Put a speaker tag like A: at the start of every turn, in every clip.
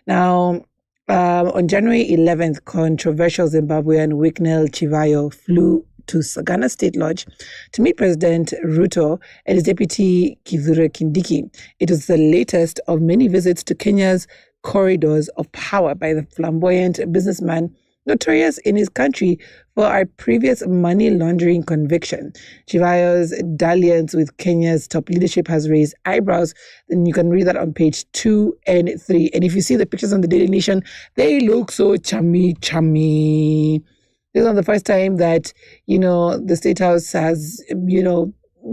A: Now, on January 11th, controversial Zimbabwean Wicknell Chivayo flew to Sagana State Lodge to meet President Ruto and his deputy Kithure Kindiki. It was the latest of many visits to Kenya's corridors of power by the flamboyant businessman notorious in his country for a previous money laundering conviction. Chivayo's dalliance with Kenya's top leadership has raised eyebrows, and you can read that on page 2 and 3. And if you see the pictures on the Daily Nation, they look so chummy. This is not the first time that, the State House has,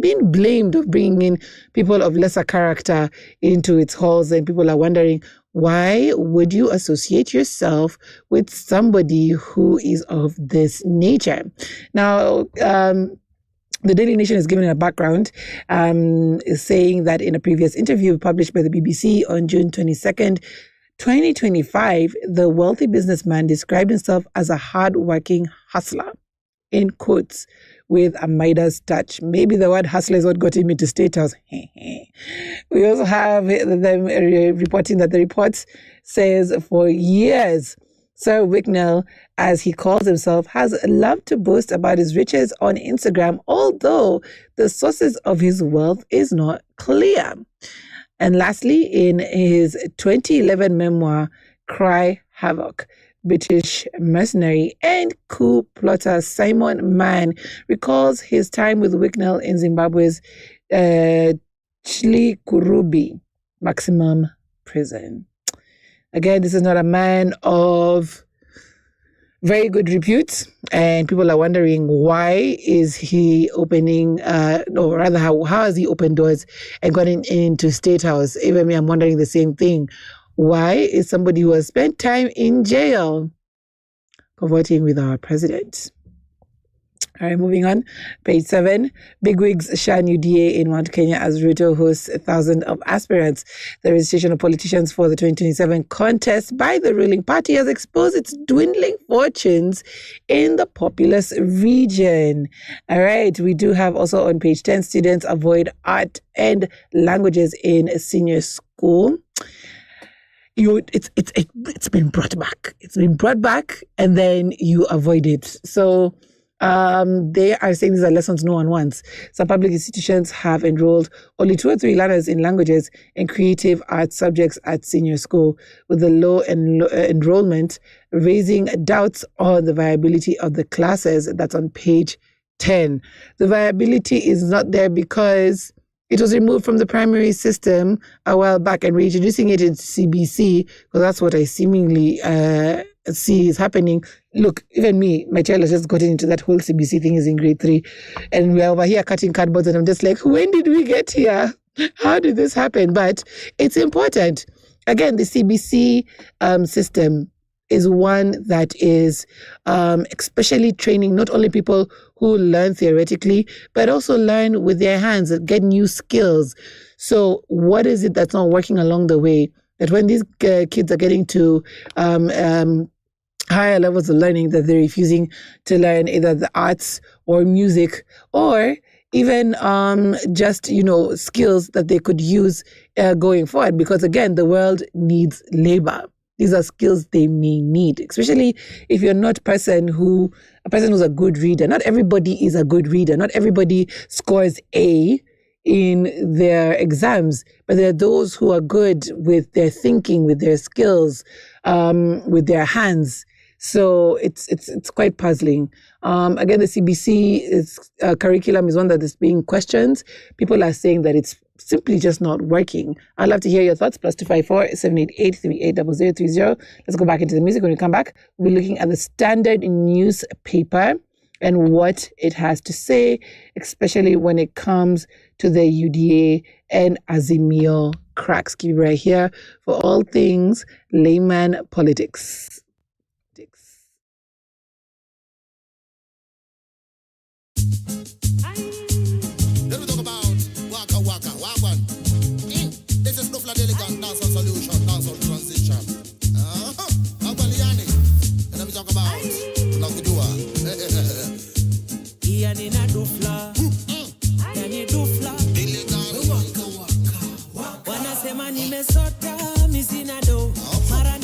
A: been blamed of bringing in people of lesser character into its halls, and people are wondering, why would you associate yourself with somebody who is of this nature? Now, the Daily Nation is given a background, is saying that in a previous interview published by the BBC on June 22nd, 2025, the wealthy businessman described himself as a hard-working hustler, in quotes, with a Midas touch. Maybe the word hustler is what got him into State House. We also have them reporting that the report says for years, Sir Wicknell, as he calls himself, has loved to boast about his riches on Instagram, although the sources of his wealth is not clear. And lastly, in his 2011 memoir, Cry Havoc, British mercenary and coup plotter Simon Mann recalls his time with Wicknell in Zimbabwe's Chilikurubi maximum prison. Again, this is not a man of very good repute, and people are wondering, why is he opening, or rather, how has he opened doors and gotten into State House? Even me, I'm wondering the same thing. Why is somebody who has spent time in jail converting with our president? All right, moving on. Page 7. Bigwigs shun UDA in Mount Kenya as Ruto hosts 1,000 of aspirants. The registration of politicians for the 2027 contest by the ruling party has exposed its dwindling fortunes in the populous region. All right, we do have also on page 10, students avoid art and languages in senior school. It's been brought back. It's been brought back, and then you avoid it. So they are saying these are lessons no one wants. Some public institutions have enrolled only 2 or 3 learners in languages and creative arts subjects at senior school, with the low enrollment raising doubts on the viability of the classes. That's on page 10. The viability is not there because it was removed from the primary system a while back, and reintroducing it into CBC, because that's what I seemingly see is happening. Look, even me, my child has just gotten into that whole CBC thing, is in grade 3, and we're over here cutting cardboards, and I'm just like, when did we get here? How did this happen? But it's important. Again, the CBC system is one that is especially training not only people who learn theoretically, but also learn with their hands and get new skills. So what is it that's not working along the way? That when these kids are getting to higher levels of learning, that they're refusing to learn either the arts or music, or even just, skills that they could use going forward. Because again, the world needs labor. These are skills they may need, especially if you're not a person who's a good reader. Not everybody is a good reader. Not everybody scores A in their exams, but there are those who are good with their thinking, with their skills, with their hands. So it's quite puzzling. Again, the CBC curriculum is one that is being questioned. People are saying that it's simply just not working. I'd love to hear your thoughts. +254 788 380030. Let's go back into the music. When we come back, we'll be looking at the Standard newspaper and what it has to say, especially when it comes to the UDA and Azimio cracks. Keep it right here for all things layman politics.
B: Wanasema nimesota, mimi sina do. Mara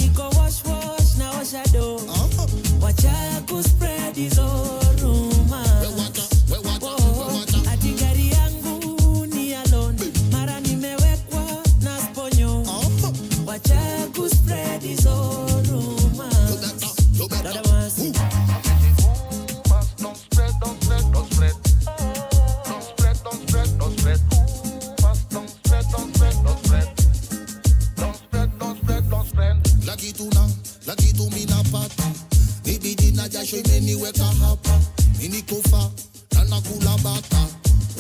B: tuna la kitu mina pata bibi dina jasho imeniweka hapa mini kufa na nakula bata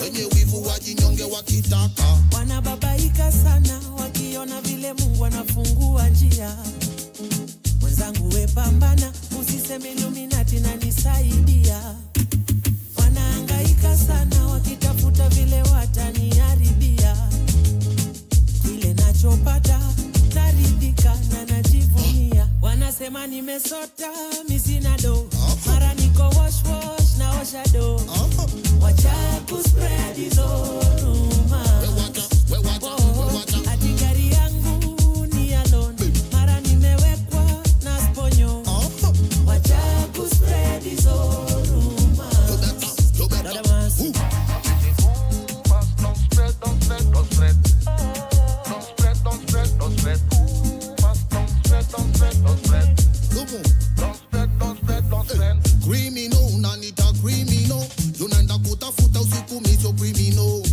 B: wenye wivu wajinyonge wakitaka
C: wanababaika sana wakiona vile Mungu anafungua njia. Mwenzangu we pambana, usiseme Illuminati na nisaidia. Wanahangaika sana wakitafuta vile wataniharibia. Kile nachopata naridhika na najivunia. Wanasema nimesota misina do, mara niko wash wash na osha do. Wacha kuspread hizo rumors. Ati gari yangu ni alone, mara nimewekwa na sponyo. Wacha kuspread hizo rumors.
B: Don't spread. Don't spread. Criminal, nanita criminal. Yunaenda kutafuta usiku miso criminal.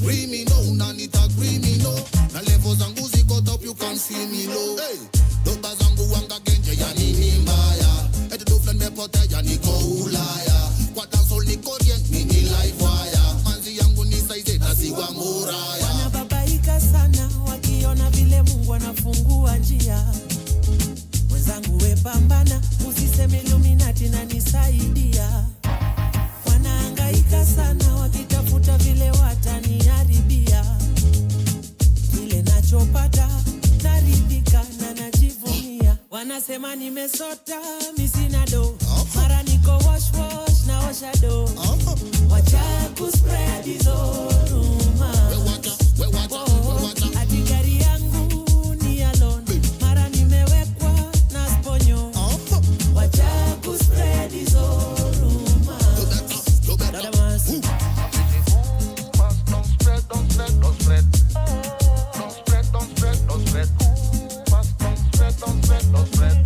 B: Criminal, nanita criminal. Na level zangu ziko top, you can't see me low. Hey, doba zangu wanga genje ya nini mbaya. Eti duflen mepote ya niko ulaya. Kwa dancehall niko orient, mini live wire. Manzi yangu ni saize na siwa muraya.
C: Wanababaika sana wakiona vile Mungu anafungua njia. Mwenzangu we pambana, usiseme Illuminati na nisaidia. Wanahangaika sana wakitafuta vile wataniharibia. Kile nachopata naridhika na najivunia. Wanasema nimesota misina do, mara niko wash wash na osha do. Wacha kuspread hizo rumors. Ati gari yangu ni alone, mara nimewekwa na sponyo. Wacha kuspread hizo rumors.
B: Don't spread.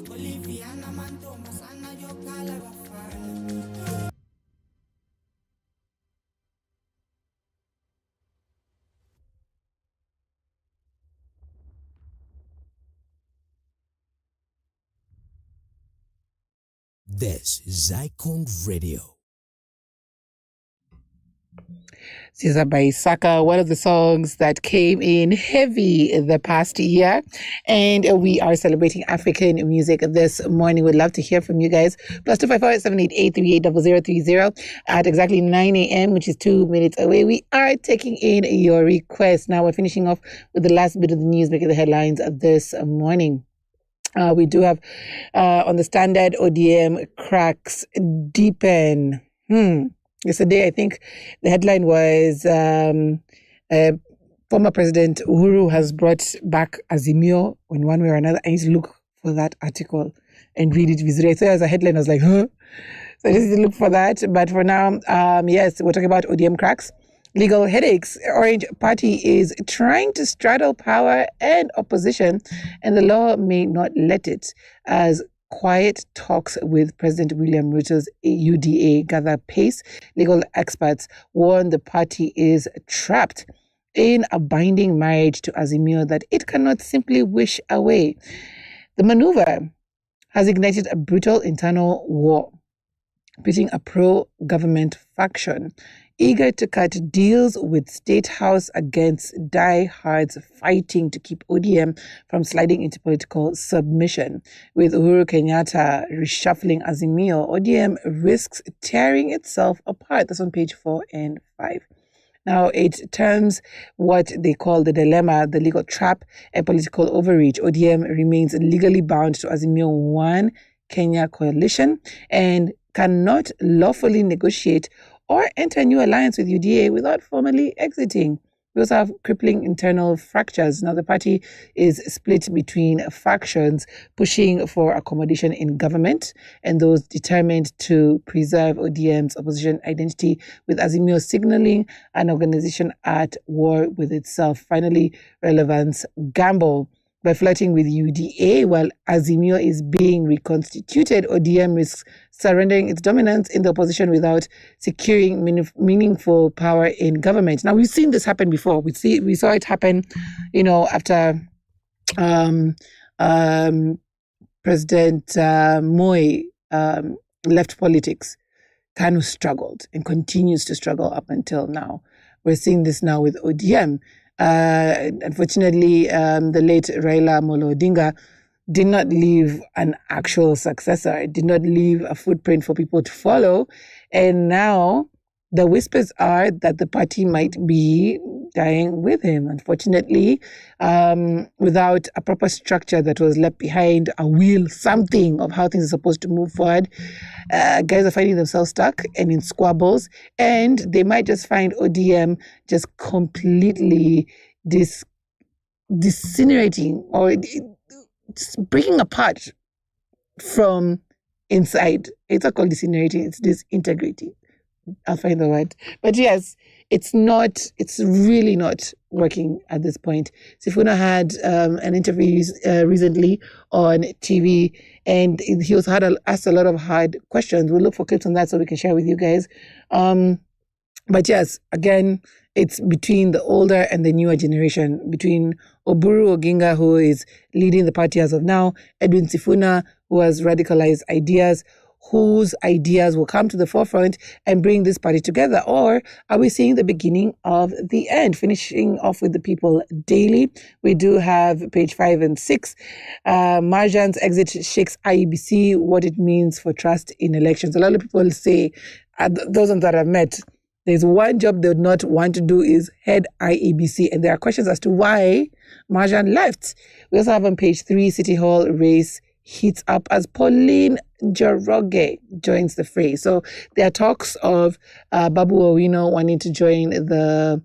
B: This is Icon Radio.
A: Caesar by Saka, one of the songs that came in heavy the past year. And we are celebrating African music this morning. We'd love to hear from you guys. +254-788-380030 at exactly 9 a.m., which is 2 minutes away. We are taking in your requests. Now we're finishing off with the last bit of the news making the headlines this morning. We do have on the Standard, ODM cracks deepen. Yesterday, I think the headline was former President Uhuru has brought back Azimio in one way or another. I need to look for that article and read it visually. So as a headline, I was like, huh? So I just need to look for that. But for now, yes, we're talking about ODM cracks. Legal headaches. Orange Party is trying to straddle power and opposition, and the law may not let it, as quiet talks with President William Ruto's UDA gather pace. Legal experts warn the party is trapped in a binding marriage to Azimio that it cannot simply wish away. The maneuver has ignited a brutal internal war, pitting a pro-government faction eager to cut deals with State House against diehards fighting to keep ODM from sliding into political submission. With Uhuru Kenyatta reshuffling Azimio, ODM risks tearing itself apart. That's on page 4 and 5. Now, it terms what they call the dilemma, the legal trap, and political overreach. ODM remains legally bound to Azimio One Kenya coalition and cannot lawfully negotiate or enter a new alliance with UDA without formally exiting. We also have crippling internal fractures. Now, the party is split between factions pushing for accommodation in government and those determined to preserve ODM's opposition identity, with Azimio signaling an organization at war with itself. Finally, relevance gamble. By flirting with UDA while Azimio is being reconstituted, ODM risks surrendering its dominance in the opposition without securing meaningful power in government. Now, we've seen this happen before. We saw it happen, after President Moi left politics. Kanu struggled and continues to struggle up until now. We're seeing this now with ODM. Unfortunately, the late Raila Amolo Odinga did not leave an actual successor. It did not leave a footprint for people to follow. And now the whispers are that the party might be dying with him. Unfortunately, without a proper structure that was left behind, a wheel, something of how things are supposed to move forward, guys are finding themselves stuck and in squabbles, and they might just find ODM just completely disintegrating or just breaking apart from inside. It's not called disintegrating, it's disintegrating. I'll find the word. But yes, it's really not working at this point. Sifuna had an interview recently on TV, and he also asked a lot of hard questions. We'll look for clips on that so we can share with you guys. But yes, again, it's between the older and the newer generation, between Oburu Oginga, who is leading the party as of now, Edwin Sifuna, who has radicalized ideas, whose ideas will come to the forefront and bring this party together? Or are we seeing the beginning of the end? Finishing off with the People Daily, we do have page 5 and 6. Marjan's exit shakes IEBC, what it means for trust in elections. A lot of people say, those that I've met, there's one job they would not want to do is head IEBC. And there are questions as to why Marjan left. We also have on page 3, City Hall race heats up as Pauline Njoroge joins the fray. So there are talks of Babu Owino wanting to join the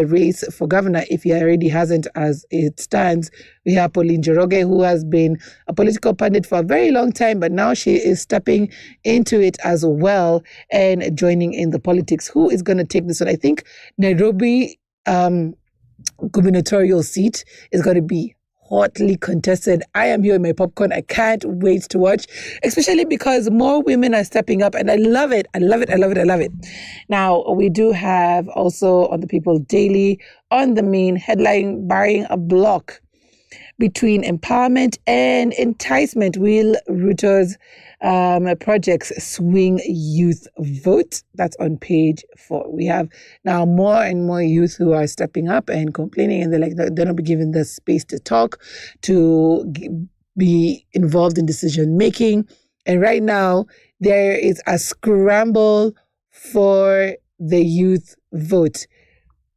A: race for governor if he already hasn't as it stands. We have Pauline Njoroge, who has been a political pundit for a very long time, but now she is stepping into it as well and joining in the politics. Who is going to take this one? I think Nairobi gubernatorial seat is going to be hotly contested. I am here with my popcorn. I can't wait to watch, especially because more women are stepping up, and I love it. I love it. I love it. I love it. Now, we do have also on the People Daily, on the main headline, barring a block between empowerment and enticement, will Ruto's projects swing youth vote? That's on page 4. We have now more and more youth who are stepping up and complaining, and they're not be given the space to talk, to be involved in decision making. And right now, there is a scramble for the youth vote.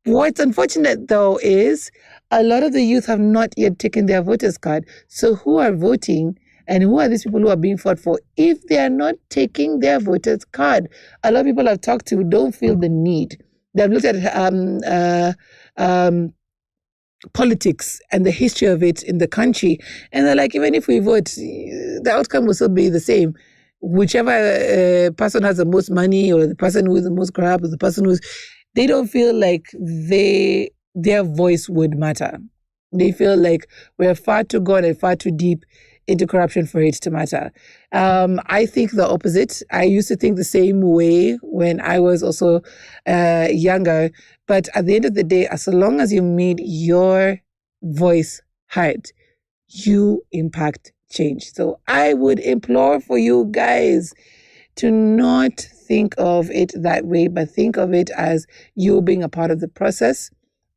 A: What's unfortunate, though, is a lot of the youth have not yet taken their voters card. So who are voting, and who are these people who are being fought for if they are not taking their voters card? A lot of people I've talked to don't feel the need. They've looked at politics and the history of it in the country, and they're like, even if we vote, the outcome will still be the same. Whichever person has the most money, or the person who is the most corrupt, or the person who's... They don't feel like their voice would matter. They feel like we're far too gone and far too deep into corruption for it to matter. I think the opposite. I used to think the same way when I was also younger. But at the end of the day, as long as you made your voice heard, you impact change. So I would implore for you guys to not think of it that way, but think of it as you being a part of the process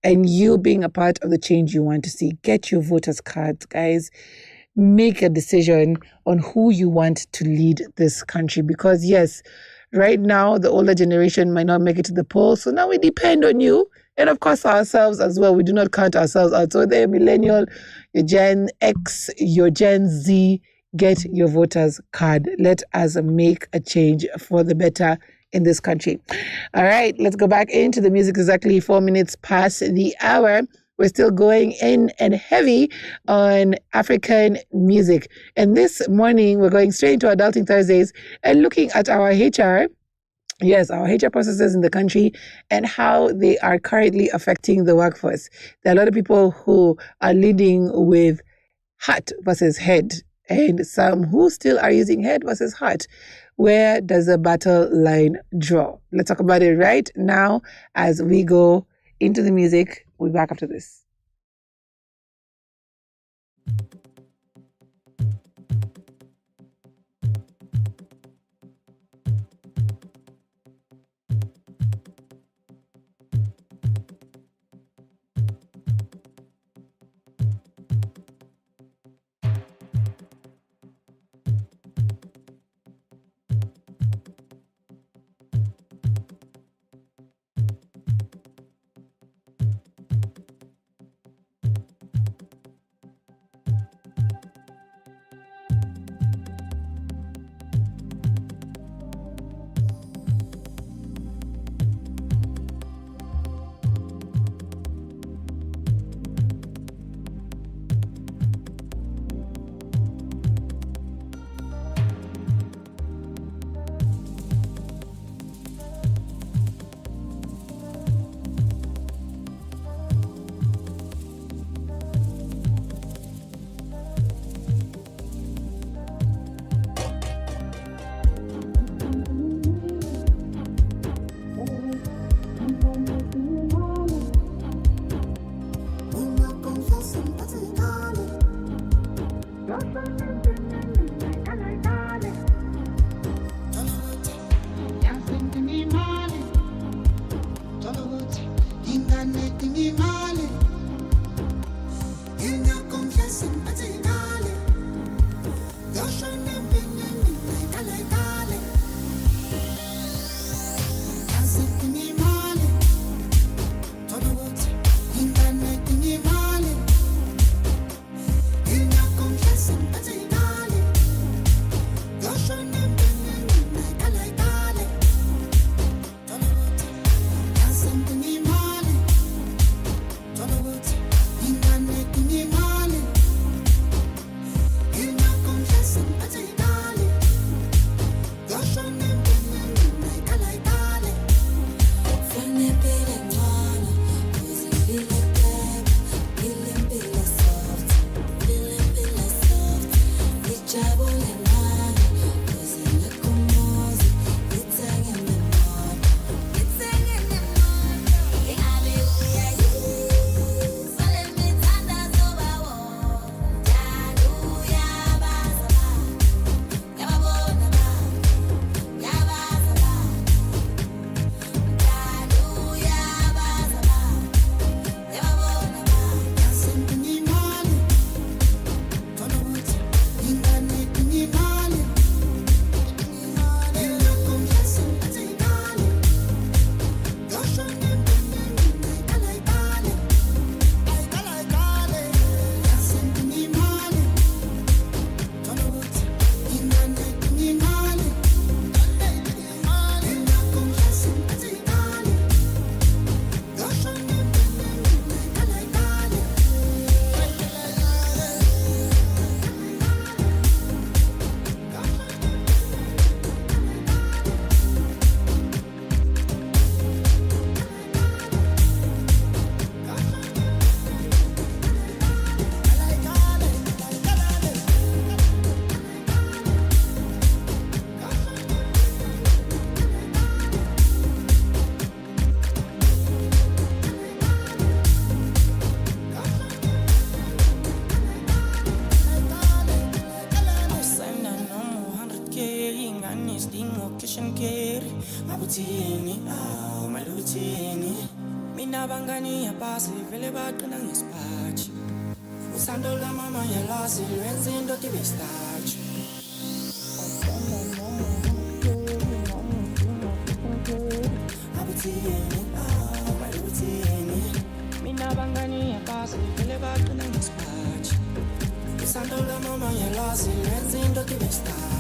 A: and you being a part of the change you want to see. Get your voters' cards, guys. Make a decision on who you want to lead this country. Because yes, right now, the older generation might not make it to the polls. So now we depend on you. And of course, ourselves as well. We do not count ourselves out. So the millennial, your Gen X, your Gen Z, get your voters card. Let us make a change for the better in this country. All right, let's go back into the music. Exactly 4 minutes past the hour. We're still going in and heavy on African music. And this morning, we're going straight into Adulting Thursdays and looking at our HR. Yes, our HR processes in the country and how they are currently affecting the workforce. There are a lot of people who are leading with heart versus head, and some who still are using head versus heart. Where does the battle line draw? Let's talk about it right now as we go into the music. We'll be back after this.
C: stingo kitchen care abutini malutini mina bangani yapasi vele baqina ngesiphathi usando la mama yalazi lwenza into tibestarch abutini malutini mina bangani yapasi vele baqina ngesiphathi usando la mama yalazi lwenza into tibestarch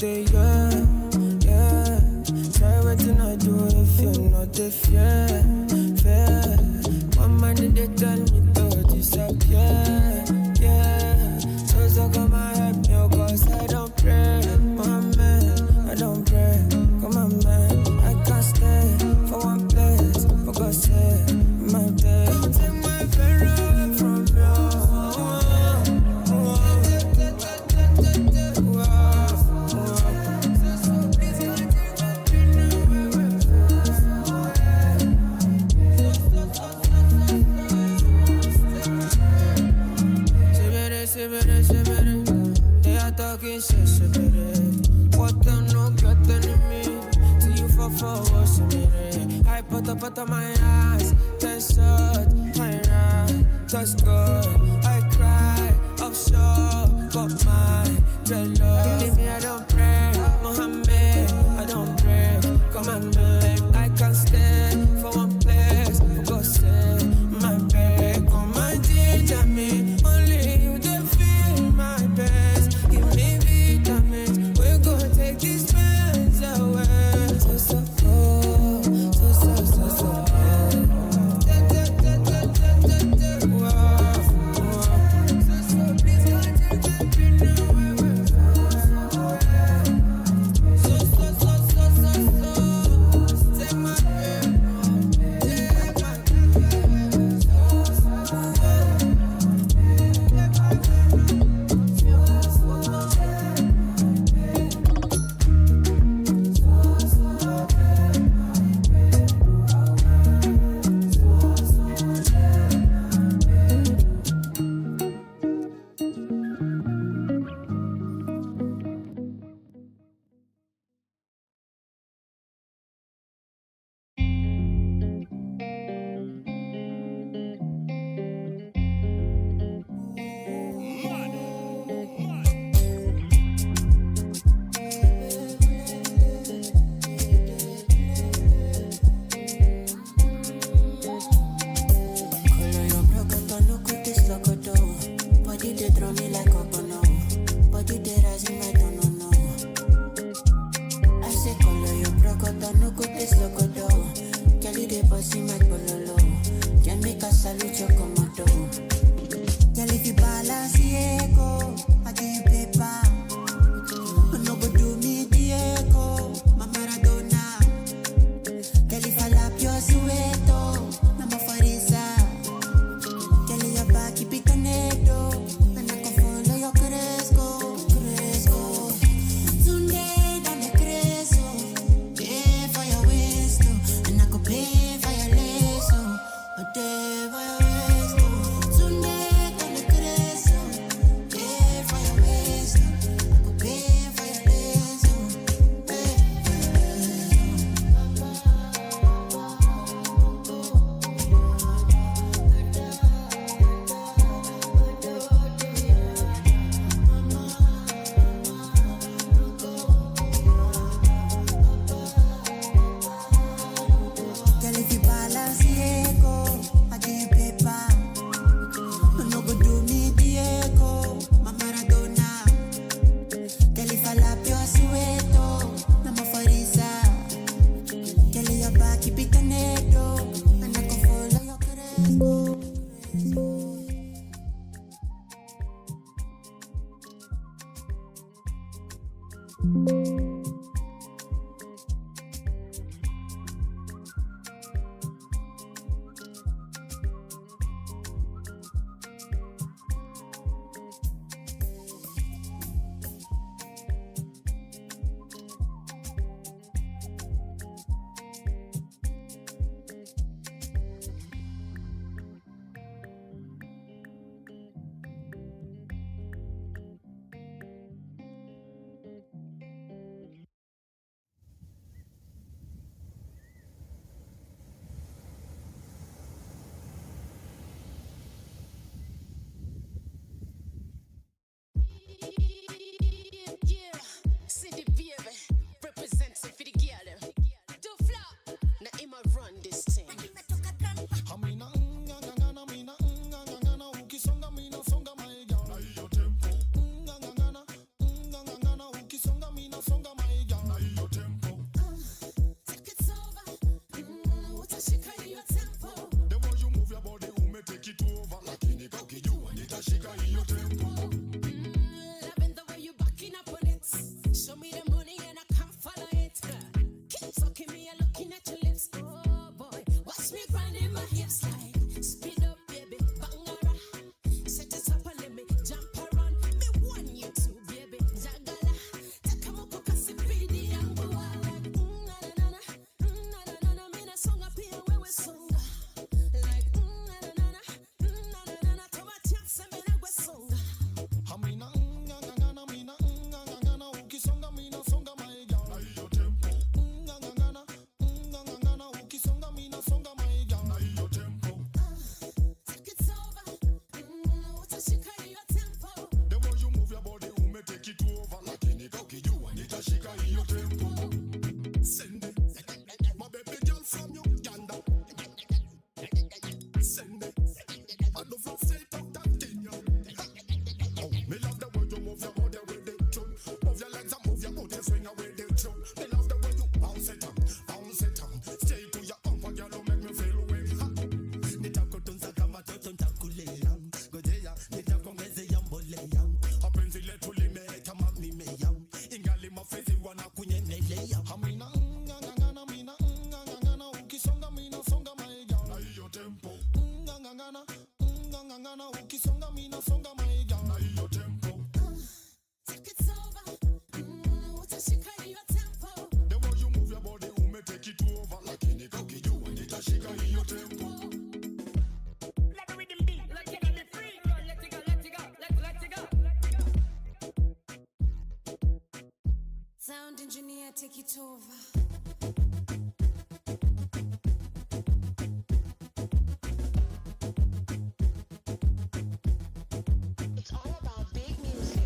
D: day, yeah, yeah. Try what I do if you know
C: not the fear. One man they tell me to disappear, yeah. So come and help me, cause I don't pray, my man, I don't pray, come on man, I can't stay for one place, for God's sake, my day. Don't take my pharaoh from they are talking so what them no got me. See you for what's I put on my eyes, then shut my eyes, just good. I cry, offshore, got my dreadlock. Believe me, I don't pray, Mohammed, I don't pray. Come on, man, I can't stay for one place, for God's sake, my babe. Come and ginger me, only you they feel my best. Give me vitamins, we're gonna take these pains away. take it over.
D: It's all about big music.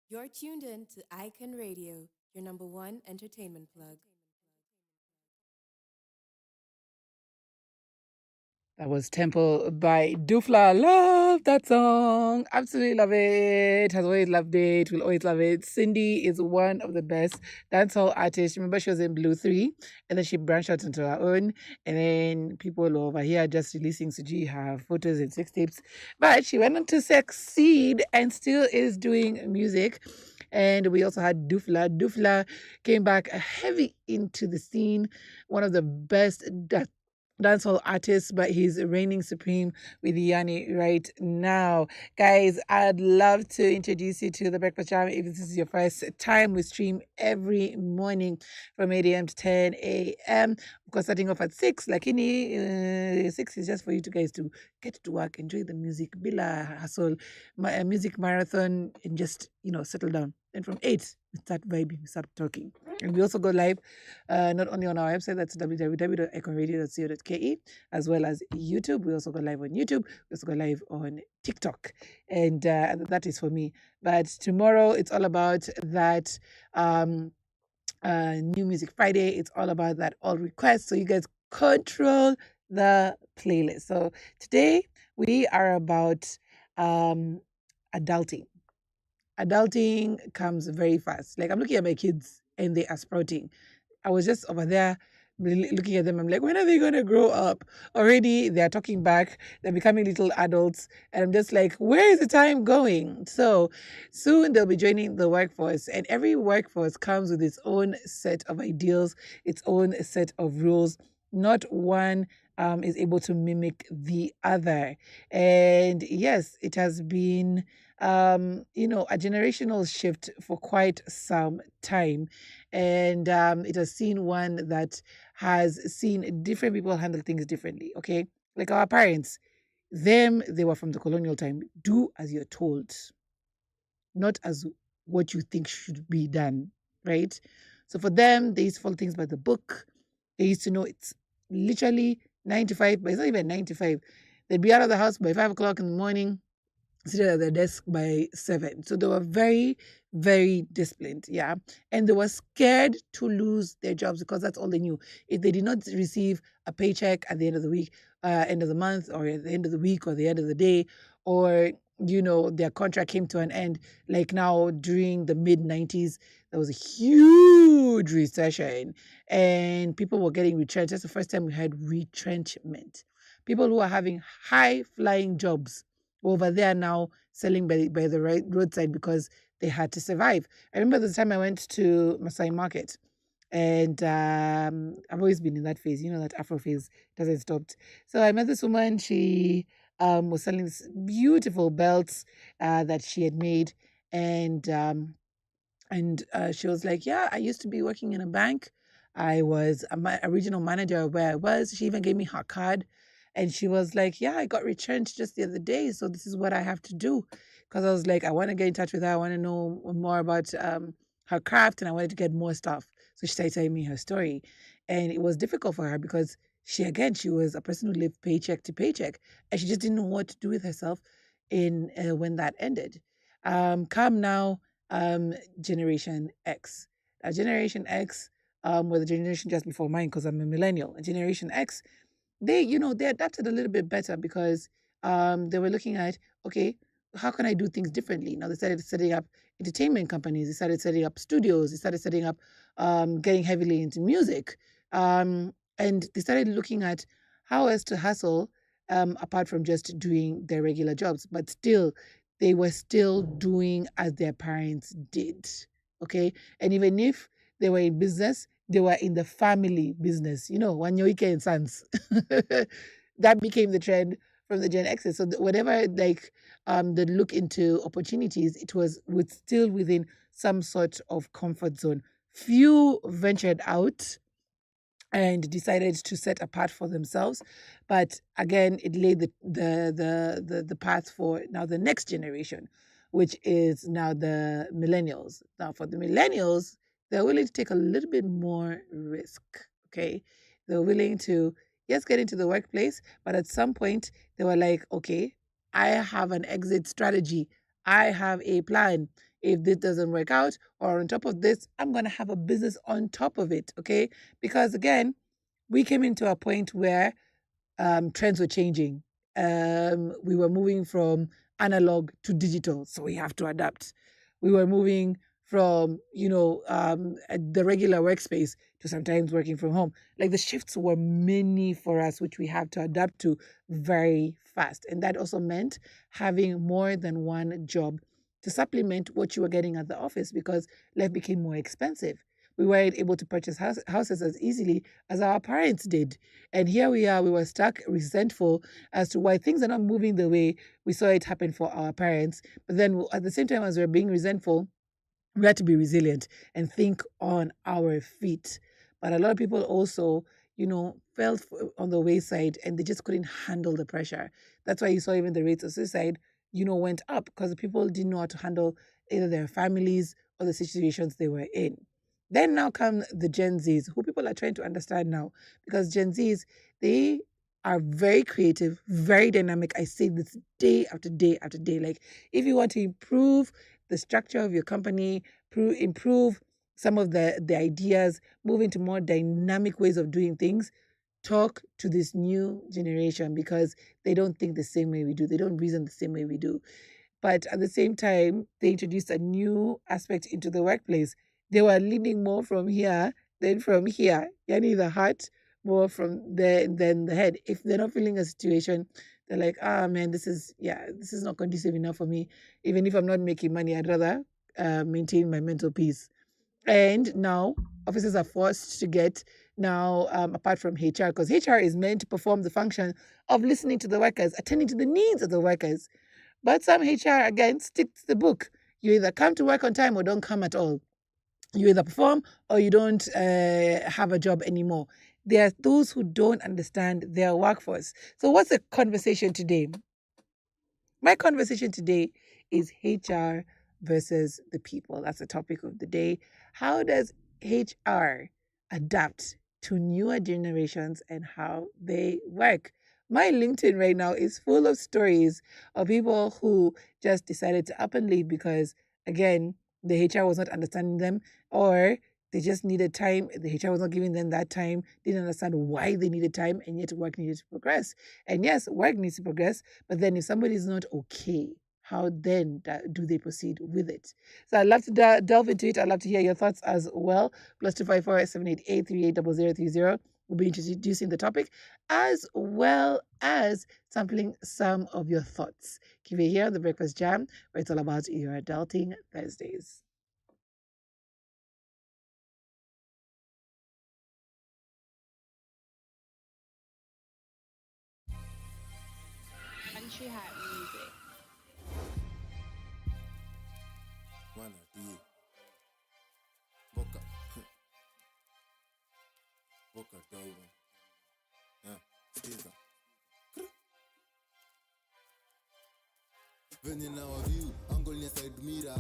E: You're tuned in to Icon Radio, your number one entertainment plug.
A: That was Temple by Dufla. Love that song. Absolutely love it. Has always loved it. Will always love it. Cindy is one of the best dancehall artists. Remember, she was in Blue 3, and then she branched out into her own. And then people over here just releasing Suji her photos and sex tapes. But she went on to succeed and still is doing music. And we also had Dufla. Dufla came back heavy into the scene. One of the best dancehall artist, but he's reigning supreme with Yanni right now. Guys, I'd love to introduce you to the Breakfast Jam. If this is your first time, we stream every morning from 8 a.m. to 10 a.m. Of course, starting off at 6. Like any 6 is just for you to guys to get to work, enjoy the music, bila hustle, a music marathon, and just, settle down. And from 8, we start vibing, we start talking. And we also go live not only on our website, that's www.iconradio.co.ke, as well as YouTube. We also go live on YouTube. We also go live on TikTok. And that is for me. But tomorrow, it's all about that New Music Friday. It's all about that all requests. So you guys control the playlist. So today, we are about adulting. Adulting comes very fast. Like, I'm looking at my kids and they are sprouting. I was just over there looking at them. I'm like, when are they going to grow up? Already they're talking back. They're becoming little adults. And I'm just like, where is the time going? So soon they'll be joining the workforce. And every workforce comes with its own set of ideals, its own set of rules. Not one is able to mimic the other. And yes, it has been a generational shift for quite some time. And it has seen one that has seen different people handle things differently, okay? Like our parents, they were from the colonial time. Do as you're told, not as what you think should be done, right? So for them, they used to follow things by the book. They used to know it's literally 9 to 5, but it's not even 9 to 5. They'd be out of the house by 5 o'clock in the morning, seated at their desk by 7. So they were very, very disciplined, yeah. And they were scared to lose their jobs because that's all they knew. If they did not receive a paycheck at the end of the week, end of the month, or at the end of the week, or the end of the day, or their contract came to an end. Like now, during the mid-90s, there was a huge recession and people were getting retrenched. That's the first time we had retrenchment. People who are having high-flying jobs over there now selling by the roadside because they had to survive. I remember the time I went to Masai Market, and I've always been in that phase, that Afro phase doesn't stop. So I met this woman. She was selling these beautiful belts that she had made, and she was like, yeah, I used to be working in a bank. I was a regional manager where I was. She even gave me her card. And she was like, yeah, I got retrenched just the other day. So this is what I have to do. Because I was like, I want to get in touch with her. I want to know more about her craft. And I wanted to get more stuff. So she started telling me her story. And it was difficult for her because she was a person who lived paycheck to paycheck. And she just didn't know what to do with herself when that ended. Come now, Generation X. Generation X were the generation just before mine because I'm a millennial. And Generation X, they adapted a little bit better because they were looking at, okay, how can I do things differently? Now they started setting up entertainment companies. They started setting up studios. They started setting up, getting heavily into music. And they started looking at how else to hustle apart from just doing their regular jobs. But still, they were still doing as their parents did. Okay. And even if they were in business, they were in the family business, Wanyoike and Sons. That became the trend from the Gen X's. So whenever they look into opportunities, it was still within some sort of comfort zone. Few ventured out and decided to set apart for themselves. But again, it laid the path for now the next generation, which is now the millennials. Now, for the millennials, they're willing to take a little bit more risk. Okay, they're willing to yes get into the workplace, but at some point they were like, okay, I have an exit strategy. I have a plan. If this doesn't work out, or on top of this, I'm going to have a business on top of it. Okay. Because again, we came into a point where trends were changing. We were moving from analog to digital, so we have to adapt. We were moving from, the regular workspace to sometimes working from home. Like the shifts were many for us, which we have to adapt to very fast. And that also meant having more than one job to supplement what you were getting at the office because life became more expensive. We weren't able to purchase houses as easily as our parents did. And here we are, we were stuck, resentful as to why things are not moving the way we saw it happen for our parents. But then at the same time as we're being resentful, we had to be resilient and think on our feet. But a lot of people also, fell on the wayside and they just couldn't handle the pressure. That's why you saw even the rates of suicide, went up because people didn't know how to handle either their families or the situations they were in. Then now come the Gen Zs, who people are trying to understand now, because Gen Zs, they are very creative, very dynamic. I say this day after day after day. Like, if you want to improve the structure of your company, improve some of the ideas, move into more dynamic ways of doing things, talk to this new generation because they don't think the same way we do. They don't reason the same way we do. But at the same time, they introduced a new aspect into the workplace. They were leaning more from here than from here. Yani the heart more from there than the head. If they're not feeling a situation, they're like, man, this is not conducive enough for me. Even if I'm not making money, I'd rather maintain my mental peace. And now officers are forced to get now, apart from HR, because HR is meant to perform the function of listening to the workers, attending to the needs of the workers. But some HR, again, stick to the book. You either come to work on time or don't come at all. You either perform or you don't have a job anymore. There are those who don't understand their workforce. So what's the conversation today? My conversation today is HR versus the people. That's the topic of the day. How does HR adapt to newer generations and how they work? My LinkedIn right now is full of stories of people who just decided to up and leave because, again, the HR was not understanding them, or they just needed time. The HR was not giving them that time, didn't understand why they needed time, and yet work needed to progress. And yes, work needs to progress, but then if somebody is not okay, how then do they proceed with it? So I'd love to delve into it. I'd love to hear your thoughts as well. +254 788 380030. We'll be introducing the topic as well as sampling some of your thoughts. Keep it here on The Breakfast Jam, where it's all about your adulting Thursdays.
D: Country hat music.
B: Wanna be Boca Boca dogo. Yeah, skiza. Venye na waviu, angle ni side mirror.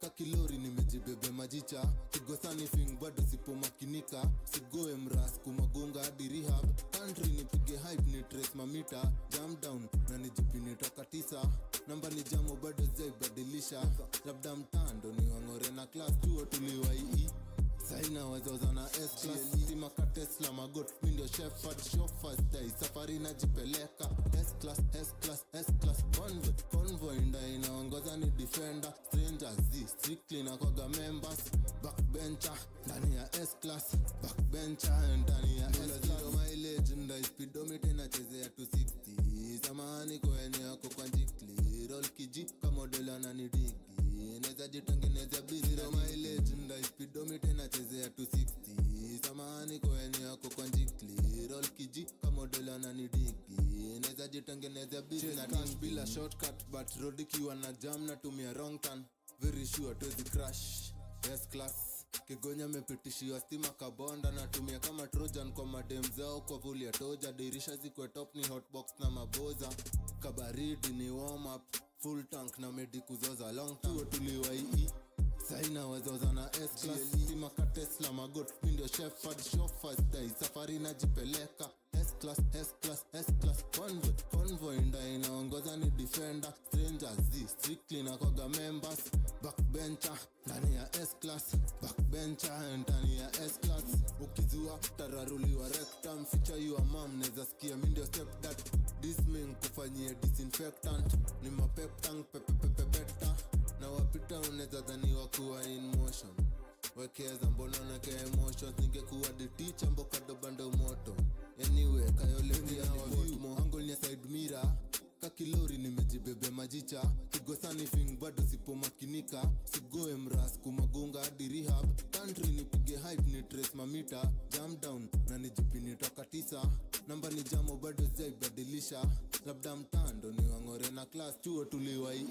B: Kakilori nimejibebe majicha. Kigosani fing bado sipo makinika. Sigoe mras kumagonga hadi rehab. Country nipige hype ni trace mamita. Jam down na nijipini toka 9. Namba ni jamo bado zaibadilisha. Labda mtando ni wangore na class chuo tuliwai. Saina wazoza na S-Class. Tima ka Tesla magot. Mindio Shepherd show first day. Safari na jipeleka. S-Class, S-Class, S-Class. Convoy nda inaongoza ni defender. Strangers Z, strictly na koga members. Backbencher, ndani ya S-Class. Backbencher, ndani ya S-Class. Mileage nda speedometer na chezea 260. Samahani kwenye ako kwa njikli. Roll kiji kama modela na nidigi. Neza jitangeneza busy na mileage nda speedometer nachezea 260. Samahani kwa yenye yako kwa njikli roll kiji kama dola na nidiki. Neza jitangeneza busy na cash bila shortcut but road ikiwa na jam na tumia wrong turn. Very sure tuwezi crash. S class Kigonya mepitishiwa stima kabonda na tumia kama Trojan kwa madem zao kwa vuli ya toja. Dirisha zikwe top ni hotbox na maboza. Kabaridi ni warm up full tank na medi kuzoza long time. Tuo tuliwai saina wazoza na S-Class stima ka Tesla magot window Shepherd show first day safari na jipeleka S-Class, S-Class, S-Class Convoy nda inaongoza ni defender Strangers Z, strictly na koga members Backbencher, ndani ya S-Class Backbencher, ndani ya S-Class Ukizua, tararuliwa rectum Feature you a mom, neza skia mindio stepdad This mean kufanyia disinfectant Ni mapep tank, beta Na wapita uneza dhani wakuwa in motion Wekeza mbona nake emotions Ningekuwa the teacher mboka dobando moto Anyway, kayolezi ya view Angle ni side mirror Kakilori nimejibebe majicha Kigosani fing bado sipo makinika Sigoe mras kumagunga hadi rehab Country nipige hype ni trace mamita Jam down na nijipini toka 9 Namba ni jamo bado zaibadilisha Labda mtando ni wangore na class Chuo tuliwai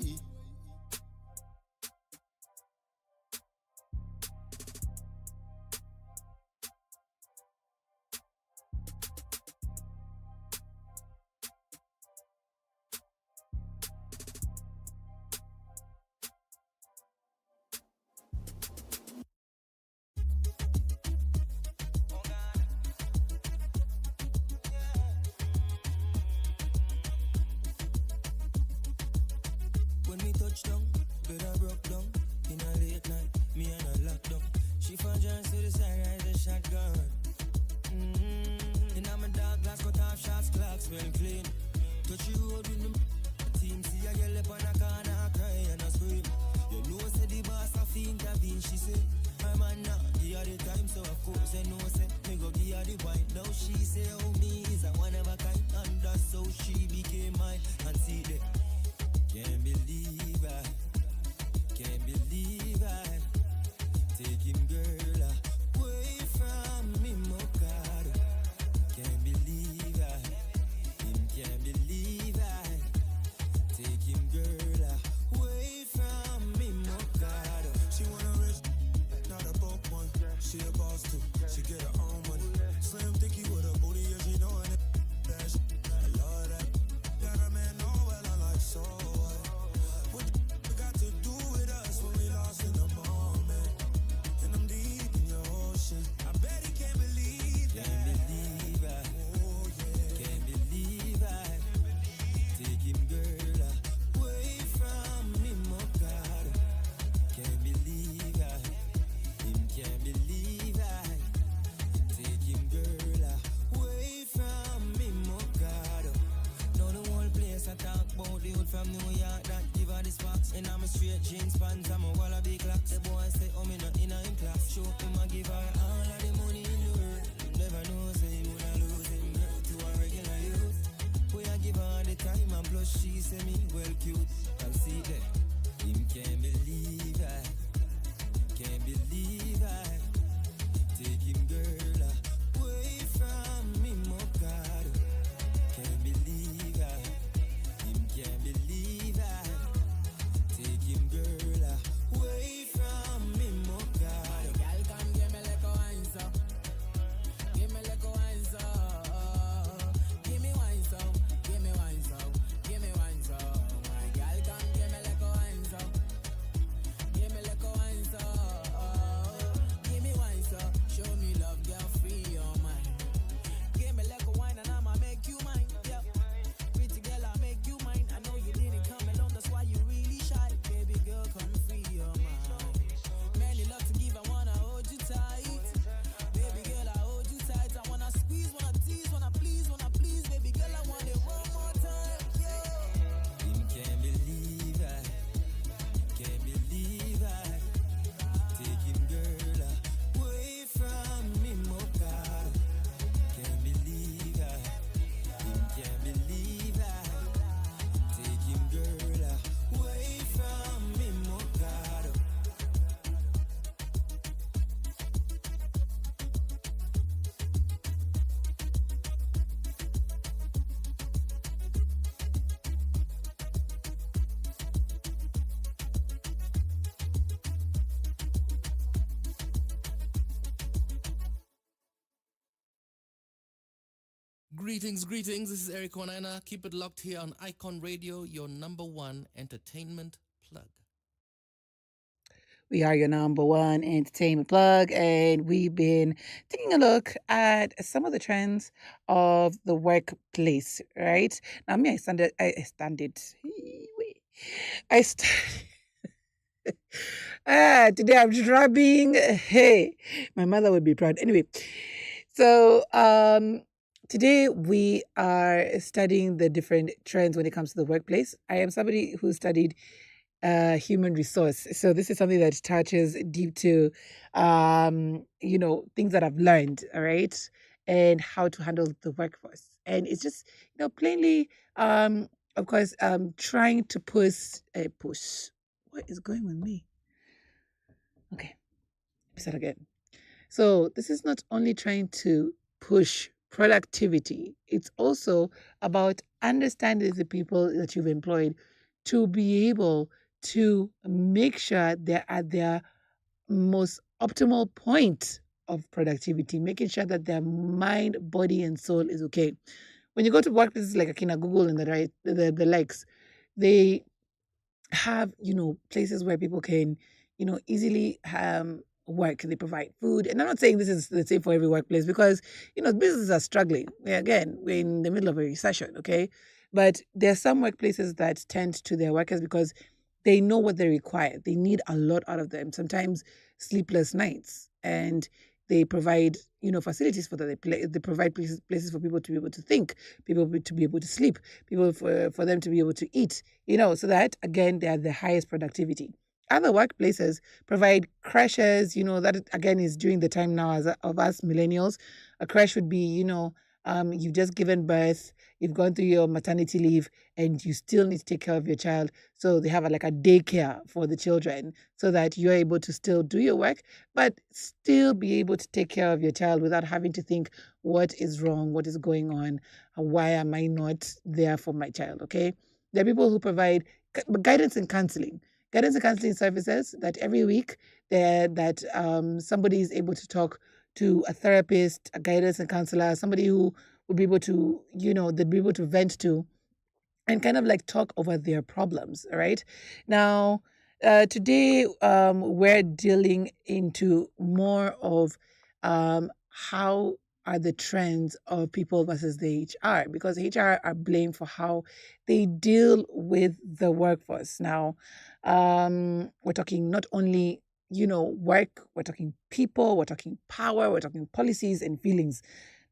F: Greetings, greetings. This is Eric Onana. Keep it locked here on Icon Radio, your number one entertainment plug.
A: We are your number one entertainment plug, and we've been taking a look at some of the trends of the workplace, right? Now, me, I stand it. I stand. Today I'm drubbing. Hey, my mother would be proud. Anyway, so today we are studying the different trends when it comes to the workplace. I am somebody who studied human resource, so this is something that touches deep to, things that I've learned. All right, and how to handle the workforce, and it's just plainly, of course, trying to push. What is going with me? Okay, let me start again. So this is not only trying to push productivity, it's also about understanding the people that you've employed to be able to make sure they're at their most optimal point of productivity, making sure that their mind, body, and soul is okay. When you go to workplaces like Akina, Google, and the likes, they have places where people can easily work. They provide food, and I'm not saying this is the same for every workplace, because businesses are struggling. Again, we're in the middle of a recession, okay? But there are some workplaces that tend to their workers because they know what they require. They need a lot out of them, sometimes sleepless nights, and they provide facilities for that. They provide places for people to be able to think, people to be able to sleep, people for them to be able to eat, so that again they are the highest productivity. Other workplaces provide crashes, that again is during the time now of us millennials. A crash would be, you've just given birth, you've gone through your maternity leave, and you still need to take care of your child. So they have like a daycare for the children so that you're able to still do your work, but still be able to take care of your child without having to think, what is wrong, what is going on, why am I not there for my child, okay? There are people who provide guidance and counseling. Guidance and counseling services that every week that somebody is able to talk to a therapist, a guidance and counselor, somebody who would be able to, they'd be able to vent to and kind of like talk over their problems. All right. Now, today we're dealing into more of how are the trends of people versus the HR, because HR are blamed for how they deal with the workforce. Now, we're talking not only work, we're talking people, we're talking power, we're talking policies and feelings.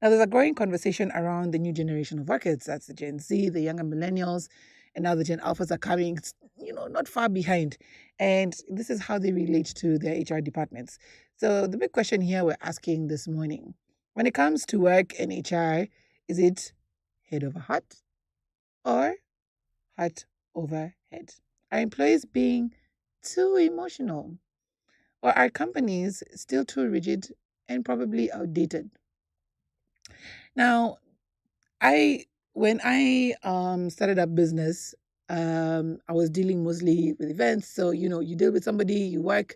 A: Now, there's a growing conversation around the new generation of workers. That's the Gen Z, the younger millennials, and now the Gen Alphas are coming, not far behind. And this is how they relate to their HR departments. So the big question here we're asking this morning, when it comes to work and HR, is it head over heart or heart over head? Are employees being too emotional? Or are companies still too rigid and probably outdated? Now, when I started up business, I was dealing mostly with events. So, you deal with somebody, you work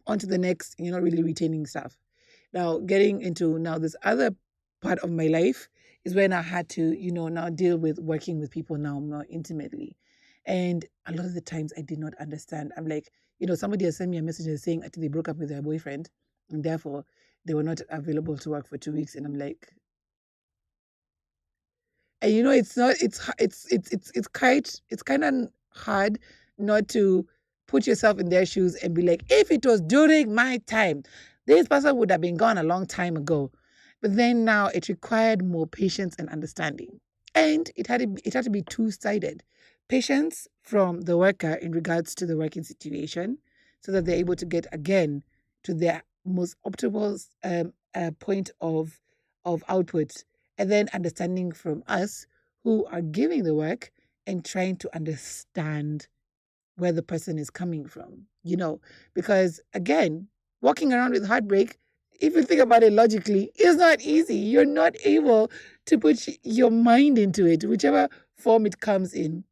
A: on to the next, you're not really retaining stuff. Now, getting into now this other part of my life is when I had to, now deal with working with people now more intimately. And a lot of the times I did not understand. I'm like, somebody has sent me a message saying I think they broke up with their boyfriend and therefore they were not available to work for 2 weeks. And I'm like, and it's not it's kind of hard not to put yourself in their shoes and be like, if it was during my time, this person would have been gone a long time ago. But then now it required more patience and understanding, and it had to be two-sided. Patience from the worker in regards to the working situation, so that they're able to get again to their most optimal point of output, and then understanding from us who are giving the work and trying to understand where the person is coming from, because again, walking around with heartbreak, if you think about it logically, is not easy. You're not able to put your mind into it, whichever form it comes in.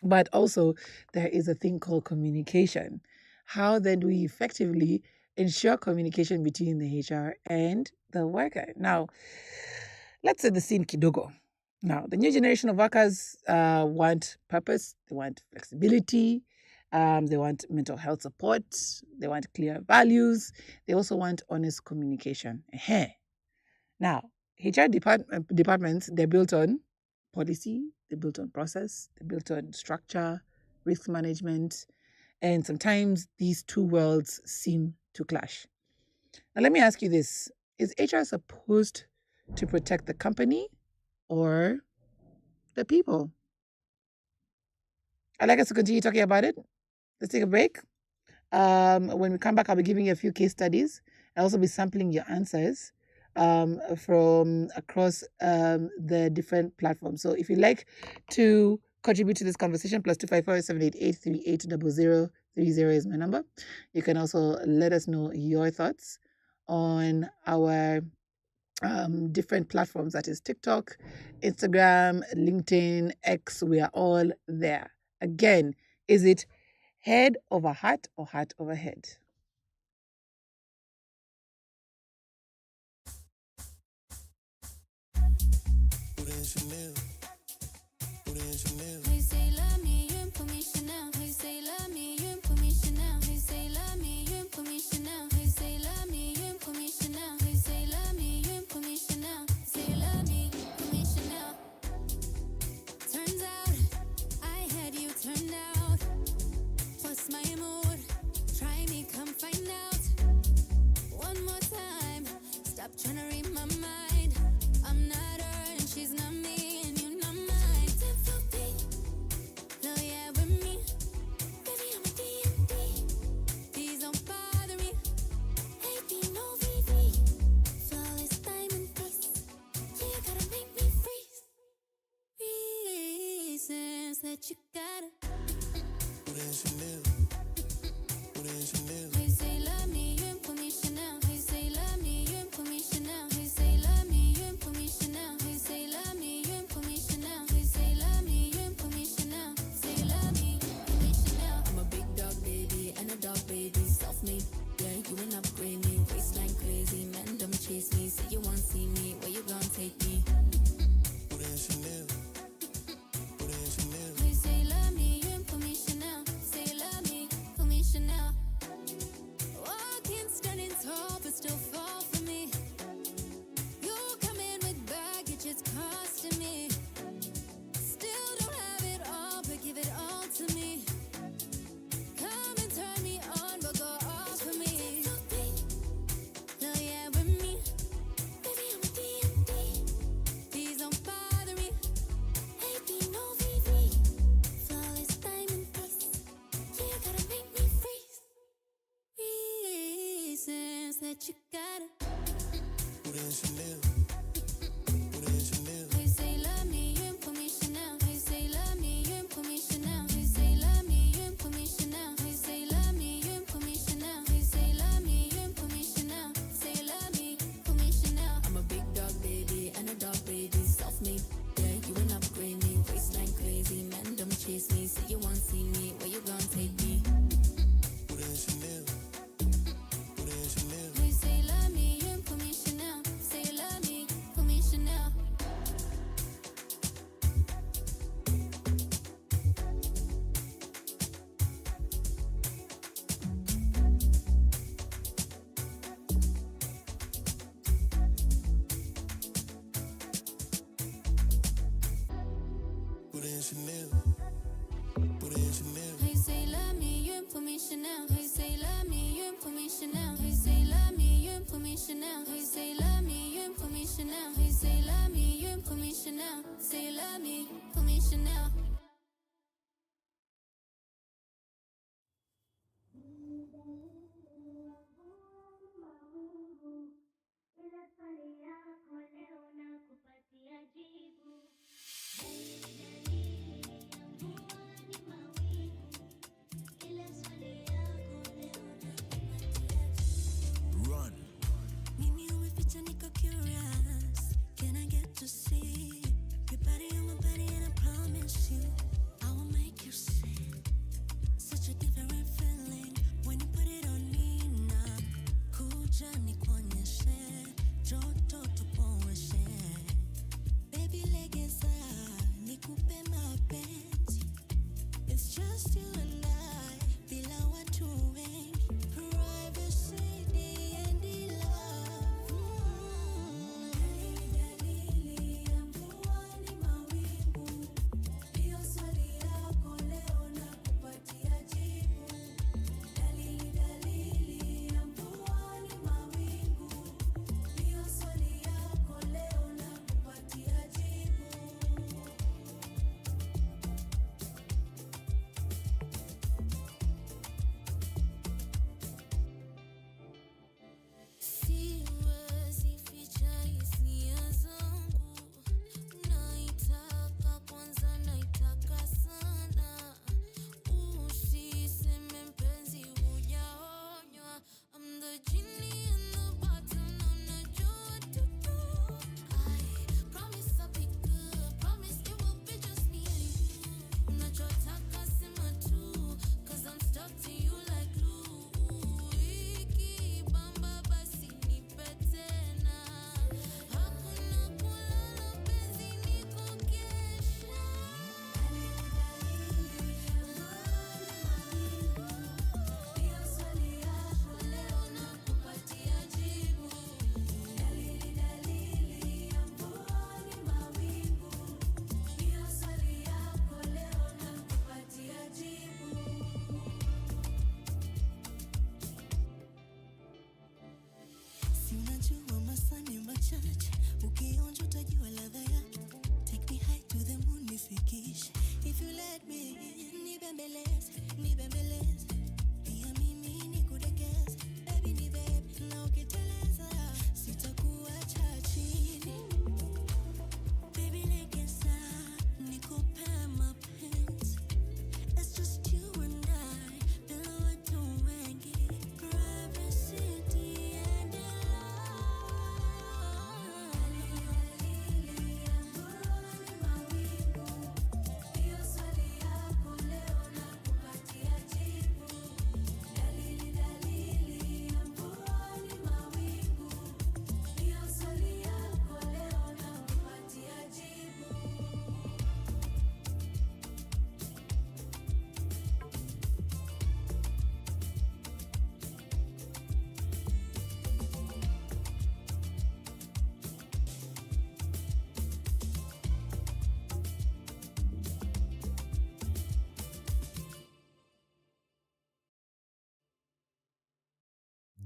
A: But also, there is a thing called communication. How then do we effectively ensure communication between the HR and the worker? Now, let's set the scene kidogo. Now, the new generation of workers want purpose, they want flexibility, they want mental health support, they want clear values, they also want honest communication. Now, HR departments, they're built on policy, they're built on process, they're built on structure, risk management, and sometimes these two worlds seem to clash. Now, let me ask you this. Is HR supposed to protect the company or the people? I'd like us to continue talking about it. Let's take a break. When we come back, I'll be giving you a few case studies. I'll also be sampling your answers from across the different platforms. So if you'd like to contribute to this conversation, +254-788-380030 is my number. You can also let us know your thoughts on our different platforms, that is TikTok, Instagram, LinkedIn, X. We are all there. Again, is it head over heart or heart over head?
G: That you gotta put in Chanel. He say love me, you ain't put me Chanel. He say love me, you ain't put me Chanel. He say love me, you ain't put me Chanel. He say love me, you ain't put me Chanel. He say love me, you ain't put me Chanel. Say love me, put me Chanel. I'm a big dog baby and a dog baby, self-made. Yeah, you ain't upgrade me, waistline crazy, man don't chase me. Say you want see me, where you gon' take me? Put in Chanel. That you gotta put in Chanel. Put in Chanel. He say love me, you ain't put me Chanel. He say love me, you ain't put me Chanel. He say love me, you ain't put me Chanel. He say love me, you ain't put me Chanel. He say love me, you ain't put me Chanel. Say love me, put me Chanel. I'm a big dog baby and a dog baby, self-made. Yeah, you ain't upgrade me, waistline crazy, man don't chase me. Say you want see me, where you gon' take me? Put in Chanel. Chanel. Put in Chanel. He say love me, you ain't put me Chanel. He say love me, you ain't put me Chanel. He say love me, you ain't put me Chanel. He say love me, you ain't put me Chanel. He say love me, you ain't put me Chanel. Say love me, put me Chanel.
C: Run.
G: Mimi umeficha niko curious. Can I get to see your body on my body and I promise you I will make you see such a different feeling when you put it on me now. Kuja nikuonyeshe joto tupoeshe.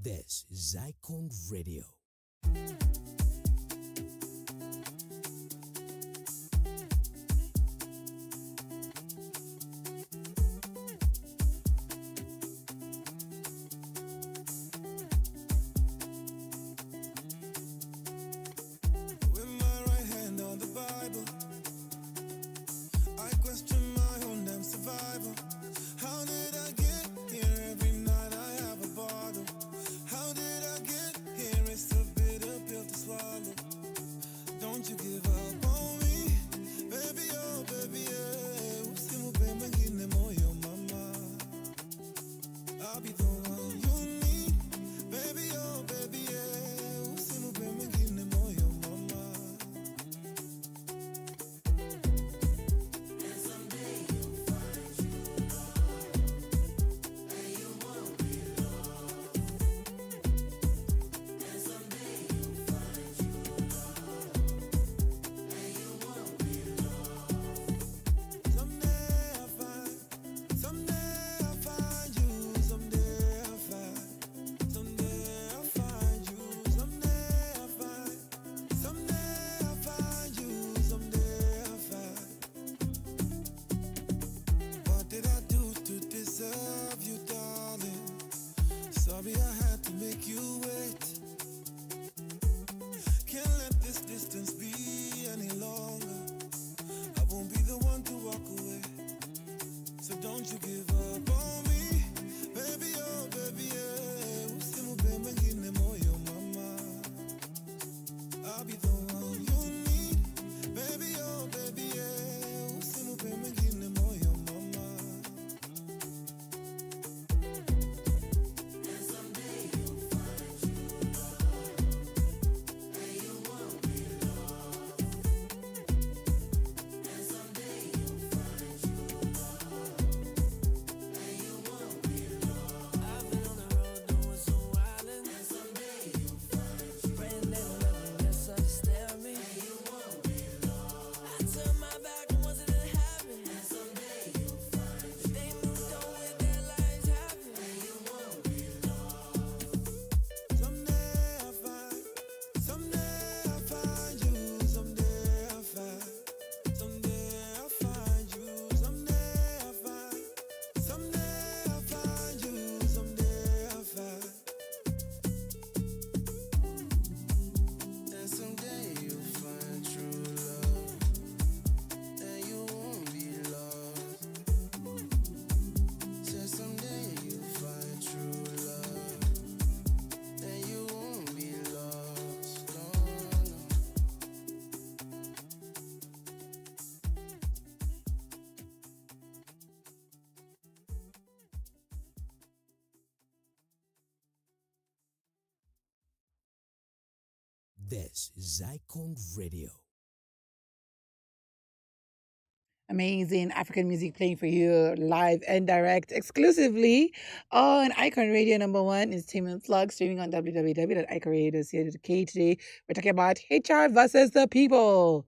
H: This is Icon Radio.
B: With my right hand on the Bible, I question my own damn survival. How did I get here? Every night I have a bottle. How did I get here? It's a bitter pill to swallow. Don't you give up on me, baby, oh baby, yeah. Usimu pema ngine moyo mama. I'll be the one you need, baby, oh baby, yeah. Usimu pema ngine moyo mama. Someday I'll find you. Someday I'll find. Someday I'll find you. Someday I'll find. Someday I'll find you. Someday I'll find. What did I do to deserve you, darling? Sorry I had to make you wait. Can't let this distance be any longer. I won't be the one to walk away. So don't you give up on me, baby, oh baby, yeah. Usimu pema ngine moyo mama. I'll be the one you need, baby, oh baby, yeah. Usimu pema ngine moyo mama.
C: I've been on the road doing some wildin'. And someday you'll find you. Praying they don't ever misunderstand me. And you won't be lost. I turned my back on ones that didn't happen. And someday you'll find you. They moved on with their lives happen. And you won't be lost.
B: Someday I'll find. Someday I'll find you. Someday I'll find. Someday I'll find you. Someday I'll find. Someday I'll find you. Someday I'll find. And someday you'll find true love. And you won't be lost. Said someday you'll find true love. And you won't be lost. No, no.
H: This is Icon Radio.
A: Amazing African music playing for you live and direct exclusively on Icon Radio number one entertainment plug, streaming on www.iconradio.co.uk. Today we're talking about HR versus the people.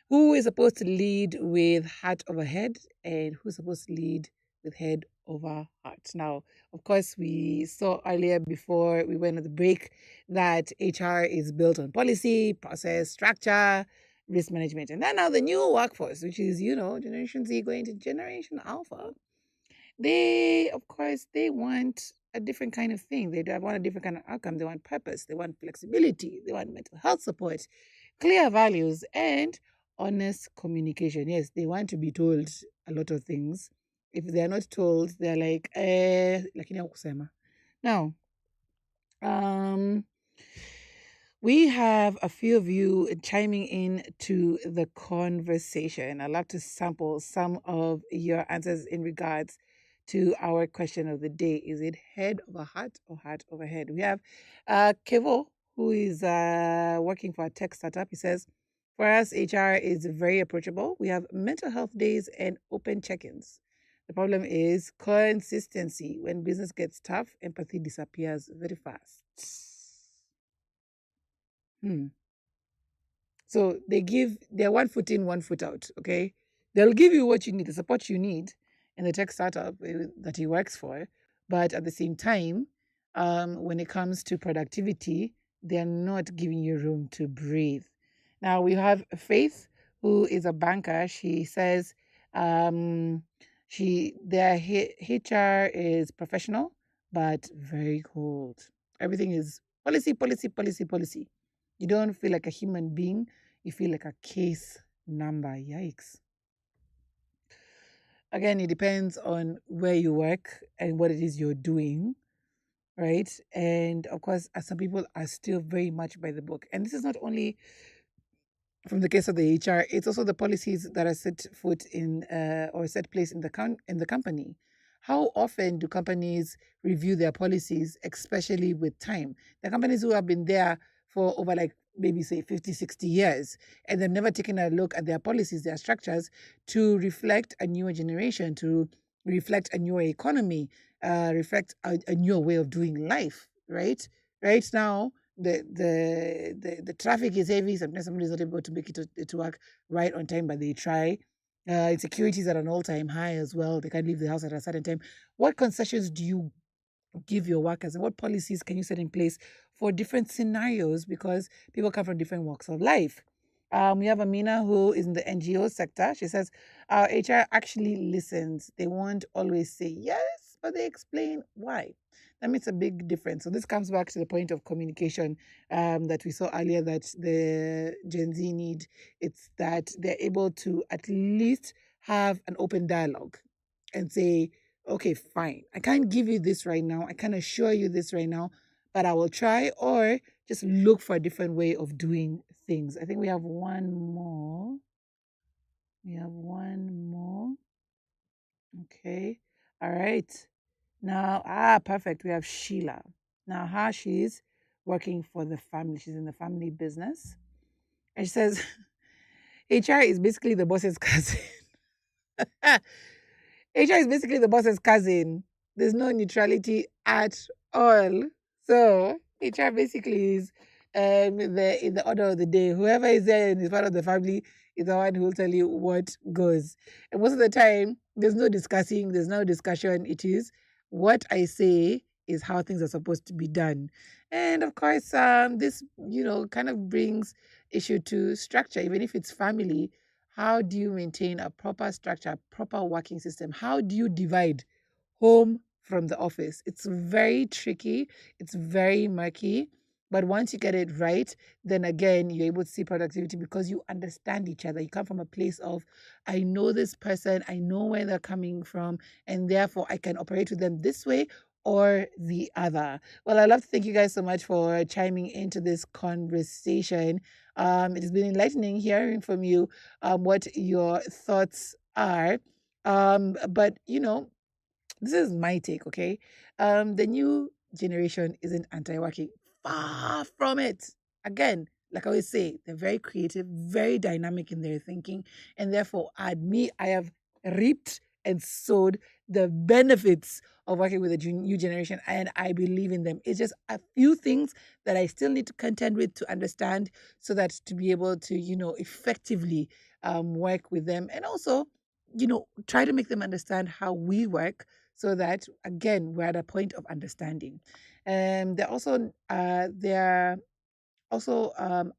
A: Who is supposed to lead with heart over head and who's supposed to lead with head over heart? Now, of course, we saw earlier before we went on the break that HR is built on policy, process, structure, risk management. And then now the new workforce, which is, Generation Z going to Generation Alpha, they, of course, they want a different kind of thing. They want a different kind of outcome. They want purpose. They want flexibility. They want mental health support, clear values, and honest communication. Yes, they want to be told a lot of things. If they are not told, they're like, lakini hawakusema. Now, we have a few of you chiming in to the conversation. I'd love to sample some of your answers in regards to our question of the day. Is it head over heart or heart over head? We have Kevo, who is working for a tech startup. He says, for us, HR is very approachable. We have mental health days and open check-ins. The problem is consistency. When business gets tough, empathy disappears very fast. So they're 1 foot in, 1 foot out, okay? They'll give you what you need, the support you need in the tech startup that he works for. But at the same time, when it comes to productivity, they're not giving you room to breathe. Now we have Faith, who is a banker. She says their HR is professional but very cold. Everything is policy, policy, policy, policy. You don't feel like a human being. You feel like a case number. Yikes. Again, it depends on where you work and what it is you're doing, right? And of course, some people are still very much by the book. And this is not only from the case of the HR, it's also the policies that are set foot in or set place in the company. How often do companies review their policies, especially with time? The companies who have been there for over like maybe say 50, 60 years, and they've never taken a look at their policies, their structures to reflect a newer generation, to reflect a newer economy, reflect a newer way of doing life, right? Right now, the traffic is heavy. Sometimes somebody's not able to make it to work right on time, but they try. Insecurity is at an all-time high as well. They can't leave the house at a certain time. What concessions do you give your workers, and what policies can you set in place for different scenarios, because people come from different walks of life? We have Amina, who is in the NGO sector. She says our HR actually listens. They won't always say yes, but they explain why. That makes a big difference. So this comes back to the point of communication that we saw earlier that the Gen Z need. It's that they're able to at least have an open dialogue and say, okay, fine, I can't give you this right now. I can't assure you this right now, but I will try, or just look for a different way of doing things. I think we have one more. Okay. All right. Now, perfect. We have Sheila. Now, she's working for the family. She's in the family business. And she says, HR is basically the boss's cousin. HR is basically the boss's cousin. There's no neutrality at all. So HR basically is in the order of the day. Whoever is there and is part of the family is the one who will tell you what goes. And most of the time, there's no discussing, there's no discussion. It is what I say is how things are supposed to be done. And of course, this, kind of brings issue to structure, even if it's family. How do you maintain a proper structure, a proper working system? How do you divide home from the office? It's very tricky. It's very murky. But once you get it right, then again, you're able to see productivity because you understand each other. You come from a place of, I know this person, I know where they're coming from, and therefore I can operate with them this way or the other. Well, I'd love to thank you guys so much for chiming into this conversation. It has been enlightening hearing from you what your thoughts are. But this is my take, okay? The new generation isn't anti-working. Far from it. Again, like I always say, they're very creative, very dynamic in their thinking, and therefore, I have reaped and sowed the benefits of working with the new generation, and I believe in them. It's just a few things that I still need to contend with to understand, so that to be able to, effectively work with them, and also, try to make them understand how we work, so that again we're at a point of understanding. They're also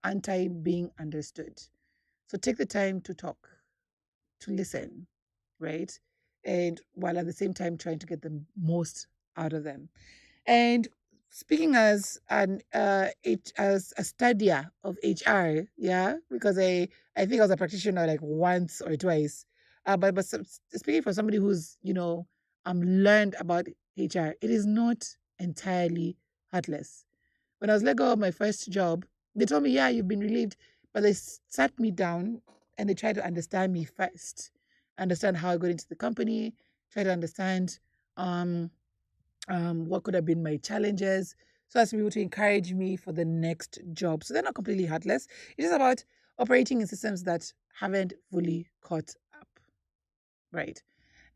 A: anti being understood. So take the time to talk, to listen, right? And while at the same time trying to get the most out of them. And speaking as as a studier of HR, yeah, because I think I was a practitioner like once or twice, but speaking for somebody who's learned about HR, it is not entirely heartless. When I was let go of my first job, they told me, yeah, you've been relieved, but they sat me down and they tried to understand me first, understand how I got into the company, try to understand what could have been my challenges, so as to be able to encourage me for the next job. So they're not completely heartless. It's just about operating in systems that haven't fully caught up. Right.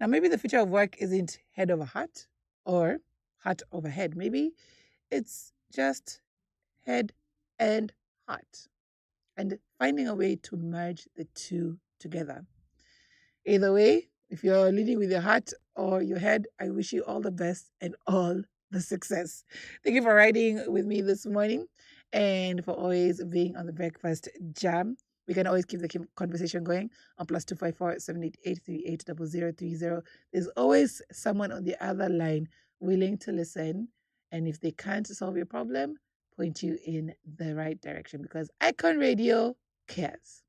A: Now, maybe the future of work isn't head over heart or heart over head. Maybe it's just head and heart, and finding a way to merge the two together. Either way, if you're leading with your heart or your head, I wish you all the best and all the success. Thank you for riding with me this morning and for always being on the Breakfast Jam. We can always keep the conversation going on +254 788 380030. There's always someone on the other line willing to listen. And if they can't solve your problem, point you in the right direction because Icon Radio cares.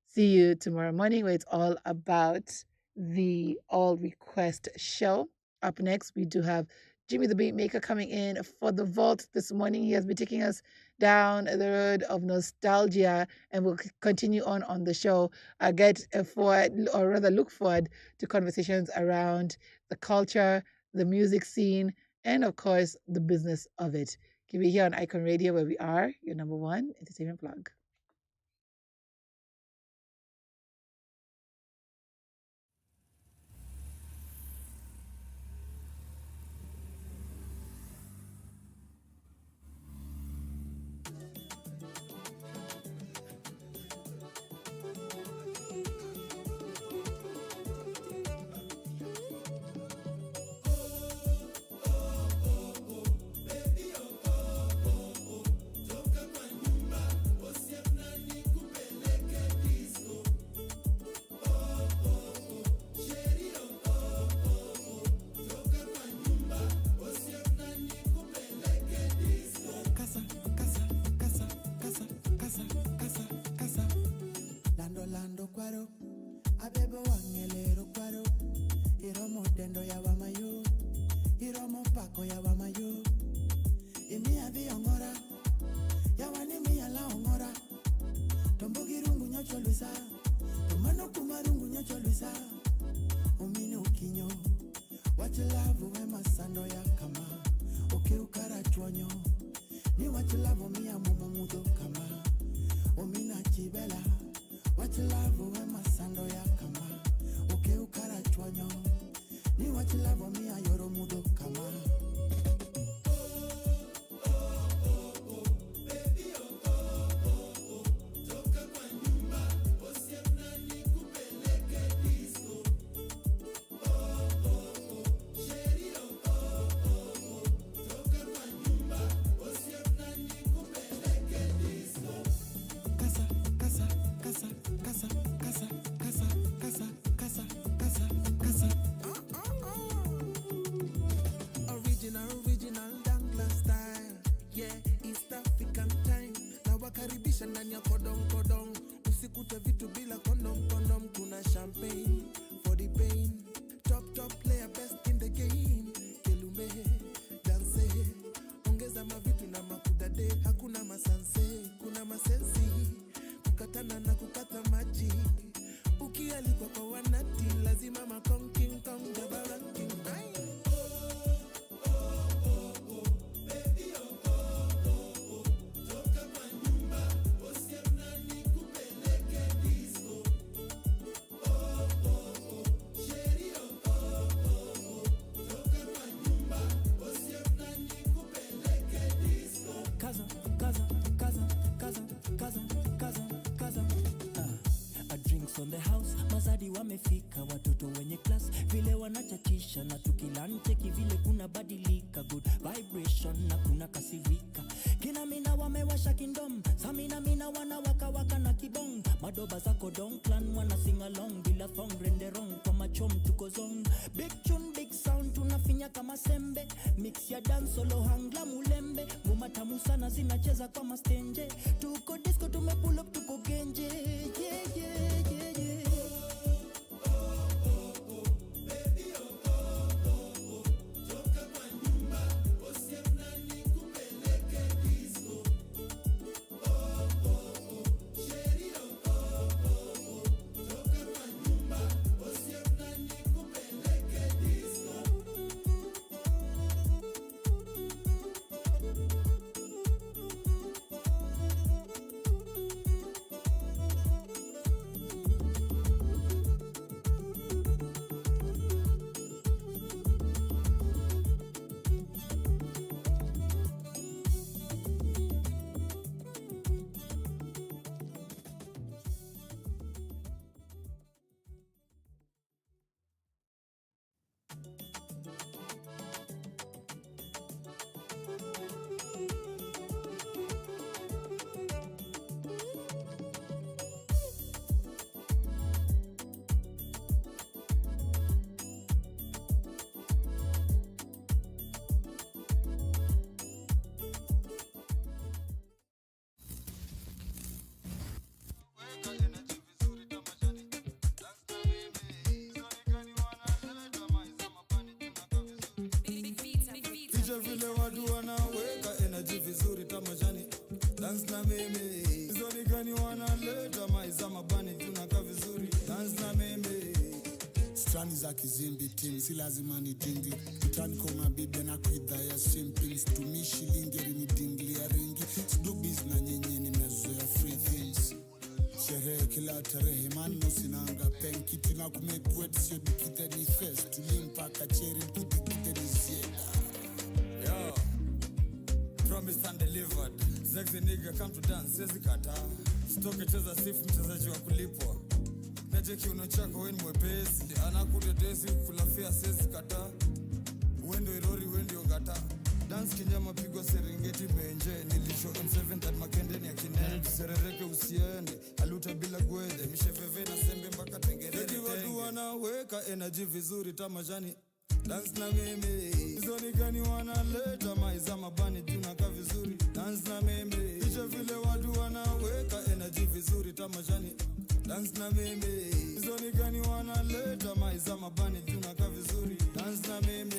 A: See you tomorrow morning where it's all about the All Request show. Up next, we do have Jimmy the Beatmaker coming in for the vault this morning. He has been taking us down the road of nostalgia and will continue on the show. Look forward to conversations around the culture, the music scene, and of course, the business of it. Keep it here on Icon Radio where we are your number one entertainment plug.
I: On the house mazadi wamefika, watoto wenye class vile wanachachisha na tukilancheki vile kuna badilika, good vibration na kuna kasirika. Kina mina wamewasha kingdom, samina mina wana waka na kibong. Madoba zako don clan wana sing along bila thong rende wrong kwa machom tuko zone. Big tune big sound tunafinya kama sembe, mix ya dance solo hangla mulembe. Ngoma tamu sana zinacheza kama stenje, tuko disco tumepull up tuko genje. Yeah yeah yeah.
B: dance na mimi. Zoni gani wanaleta maiza mabani tunaka vizuri, dance na mimi. Strani za kizimbi team, si lazima ni dingi. Utani kwa mabibi na kuidha ya simple. Situmishi lingeri ni dingli ya ringi. Sidubiz na nyinyi ni mezoea free things. Sherehe kila tarehe manu sinanga penki. Tina kumekuet sio dikite ni fest. Tulimpaka cherry kudikite ni sieda. Yo, promised and delivered. Sexy nigga come to dance, sezi kata. Stoke cheza sifu mchezaji wa kulipwa. Neje kiuno chako weni mwepesi. Anakutetesi kulafia sezi kata. Wendo irori wendi ongata. Dance kinyama pigwa Serengeti menje. Nilisho M7 that makende ni akinene. Tuserereke usiende, aluta bila gwede. Misheveve na sembe mpaka tengerere tenge. Leki watu wanaweka energy vizuri tamajani. Dance na mimi. Zoni gani wanaleta maiza mabani tunaka vizuri, dance na mimi. Icha vile watu wanaweka energy vizuri tamajani. Dance na mimi. Zoni gani wanaleta maiza mabani tunaka vizuri, dance na mimi.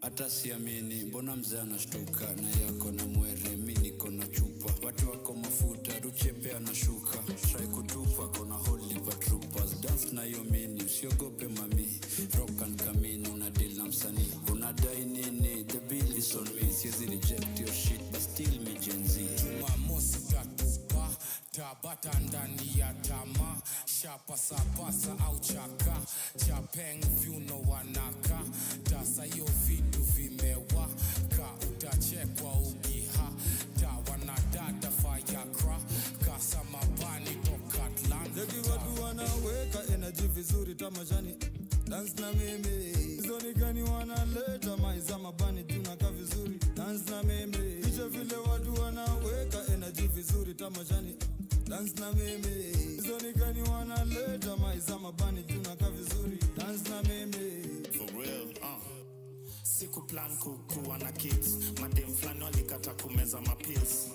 J: Hata siamini, mbona mzee anashtuka na yako na mwere, mimi niko na chupa. Watu wako mafuta, ruchepe anashuka. Try kutupa, kona holy but troopers. Dance na yo mini, usiogope mami. Rock and kamini, unadeal na msanii. Unadai nini, the bill is on me. Siezi reject your shit, but still me Gen Z.
K: Jumamosi tatupa, tabata ndani ya tama. Shapasa au chaka, chapeng viuno wanaka. Dasa yo vitu vimewa, ka utachekwa ukiha. Tawana dada firecracker, kasa mabani toka Atlanta.
B: Leki watu wanaweka energy vizuri tamajani. Dance na mimi. Zoni gani wanaleta maiza mabani tunaka vizuri, dance na mimi. Icha vile watu wanaweka energy vizuri tamajani. Dance na mimi. Zoni gani wanaleta maiza mabani tunaka vizuri, dance na mimi.
L: For real, Siku plan kukuwa na kids. Madem flani walikata kumeza mapills.